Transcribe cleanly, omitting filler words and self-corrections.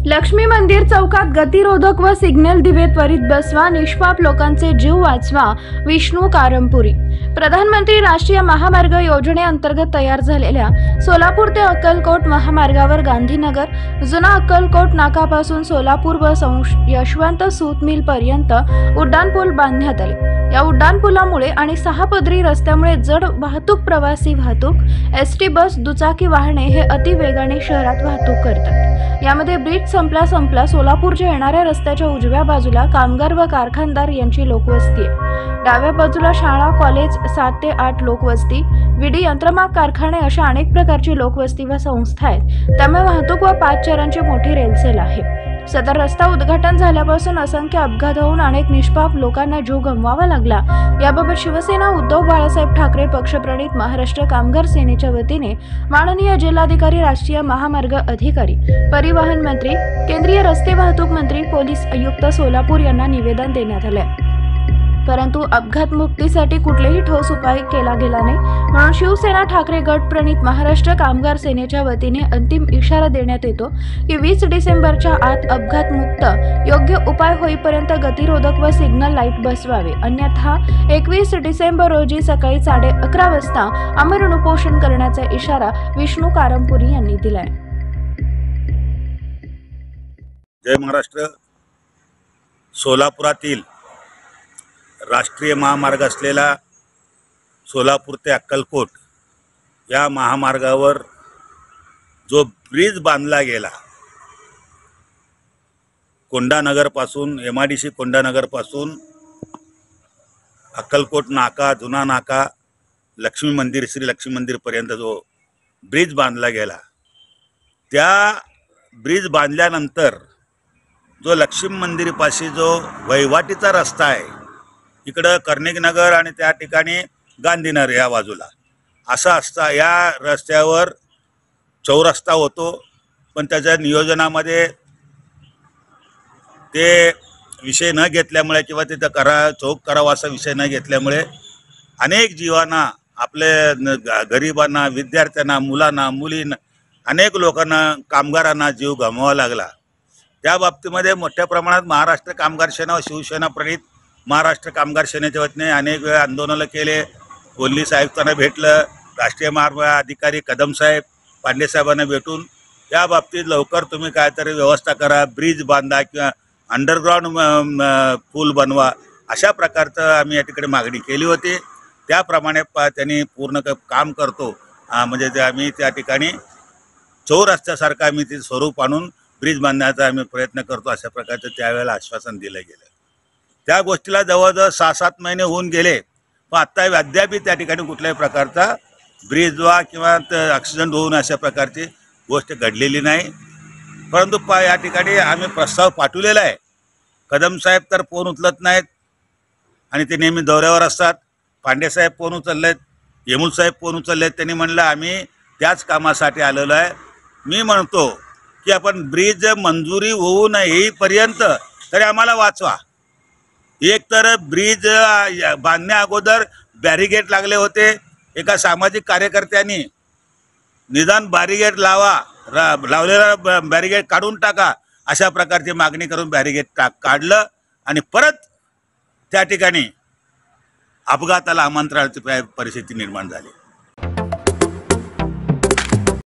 लक्ष्मी मंदिर चौकात गतिरोधक व सिग्नल दिवे त्वरित बसवा, निष्पाप लोकांचे जीव वाचवा. विष्णू कारंपुरी. प्रधानमंत्री राष्ट्रीय महामार्ग योजनेअंतर्गत तयार झालेल्या सोलापूर ते अक्कलकोट महामार्गावर गांधीनगर, जुना अक्कलकोट नाकापासून सोलापूर व यशवंत सूत मिल पर्यंत उड्डाणपूल बांधण्यात आले. या उड्डाणपुलामुळे आणि 6 पदरी रस्त्यामुळे जड वाहतूक, प्रवासी वाहतूक, एसटी बस, दुचाकी वाहने हे अति वेगाने शहरात वाहतूक करतात. यामध्ये ब्रिज संपला सोलापूरच्या येणाऱ्या रस्त्याच्या उजव्या बाजूला कामगार व कारखानदार यांची लोकवस्ती आहे. डाव्या बाजूला शाळा, कॉलेज, 7 ते 8 लोकवस्ती, विडी, यंत्रमाग कारखाने अशा अनेक प्रकारची लोकवस्ती व संस्था आहेत. त्यामुळे वाहतूक व पादचाऱ्यांची मोठी रेलचेल आहे. सदर रस्ता उद्घाटन झाल्यापासून असंख्य अपघात होऊन अनेक निष्पाप लोकांना जीव गमवावा लागला. याबाबत शिवसेना उद्धव बाळासाहेब ठाकरे पक्षप्रणित महाराष्ट्र कामगार सेनेच्या वतीने माननीय जिल्हाधिकारी, राष्ट्रीय महामार्ग अधिकारी, परिवहन मंत्री, केंद्रीय रस्ते वाहतूक मंत्री, पोलीस आयुक्त सोलापूर यांना निवेदन देण्यात आले. परंतु अपघात मुक्तीसाठी कुठलेही ठोस उपाय केला गेला नाही. म्हणून शिवसेना ठाकरे गट प्रणित महाराष्ट्र कामगार सेनेच्या वतीने अंतिम इशारा देण्यात येतो की 20 डिसेंबरच्या आत अपघात मुक्त योग्य उपाय होईपर्यंत गतिरोधक व सिग्नल लाईट बसवावे, अन्यथा 21 डिसेंबर रोजी सकाळी 11:30 वाजता आमरण उपोषण करण्याचा इशारा विष्णू कारंपुरी यांनी दिलाय. जय महाराष्ट्र. सोलापुरातील राष्ट्रीय महामार्ग असलेला सोलापूर ते अक्कलकोट या महामार्गावर जो ब्रिज बांधला गेला, कोंडानगरपासून MIDC कोंडानगरपासून अक्कलकोट नाका, जुना नाका, लक्ष्मी मंदिर, श्री लक्ष्मी मंदिरपर्यंत जो ब्रिज बांधला गेला, त्या ब्रिज बांधल्यानंतर जो लक्ष्मी मंदिरपाशी जो वहिवाटीचा रस्ता आहे, इकडं कर्णिकनगर आणि त्या ठिकाणी गांधीनगर या बाजूला असा असता या रस्त्यावर चौरस्ता होतो. पण त्याच्या नियोजनामध्ये ते विषय न घेतल्यामुळे किंवा तिथं चौक करावा असा विषय न घेतल्यामुळे अनेक जीवांना, आपले गरिबांना, विद्यार्थ्यांना, मुलांना, मुलींना, अनेक लोकांना, कामगारांना जीव गमवावा लागला. त्या बाबतीमध्ये मोठ्या प्रमाणात महाराष्ट्र कामगार सेना व शिवसेना प्रणित महाराष्ट्र कामगार सेनेच्या वतीने अनेक वेळा आंदोलनं केले. पोलीस आयुक्तांना भेटलं, राष्ट्रीय महामार्ग अधिकारी कदम साहेब, पांडे साहेबांना भेटून या बाबतीत लवकर तुम्ही काहीतरी व्यवस्था करा, ब्रिज बांधा किंवा अंडरग्राऊंड पूल बनवा, अशा प्रकारचं आम्ही या ठिकाणी मागणी केली होती. त्याप्रमाणे त्यांनी पूर्ण काम करतो. म्हणजे ते आम्ही त्या ठिकाणी चौरस्त्यासारखं आम्ही ते स्वरूप आणून ब्रिज बांधण्याचा आम्ही प्रयत्न करतो, अशा प्रकारचं त्यावेळेला आश्वासन दिलं गेलं. त्या गोष्टीला जवळजवळ 6-7 महिने होऊन गेले, पण आत्ता अद्यापही त्या ठिकाणी कुठल्याही प्रकारचा ब्रिज वा किंवा ॲक्सिडेंट होऊन अशा प्रकारची गोष्ट घडलेली नाही. परंतु या ठिकाणी आम्ही प्रस्ताव पाठवलेला आहे. कदम साहेब तर फोन उचलत नाहीत आणि ते नेहमी दौऱ्यावर असतात. पांडे साहेब फोन उचललेत, येमूल साहेब फोन उचललेत. त्यांनी म्हणलं आम्ही त्याच कामासाठी आलेलो आहे. मी म्हणतो की आपण ब्रिज मंजुरी होऊ न येईपर्यंत तरी आम्हाला वाचवा. एक तर ब्रिज बांधण्या अगोदर बॅरिगेट लागले होते. एका सामाजिक कार्यकर्त्यांनी निदान बॅरिगेट लावलेला बॅरिगेट काढून टाका अशा प्रकारची मागणी करून बॅरिगेट काढलं आणि परत त्या ठिकाणी अपघाताला आमंत्रणाची परिस्थिती निर्माण झाली.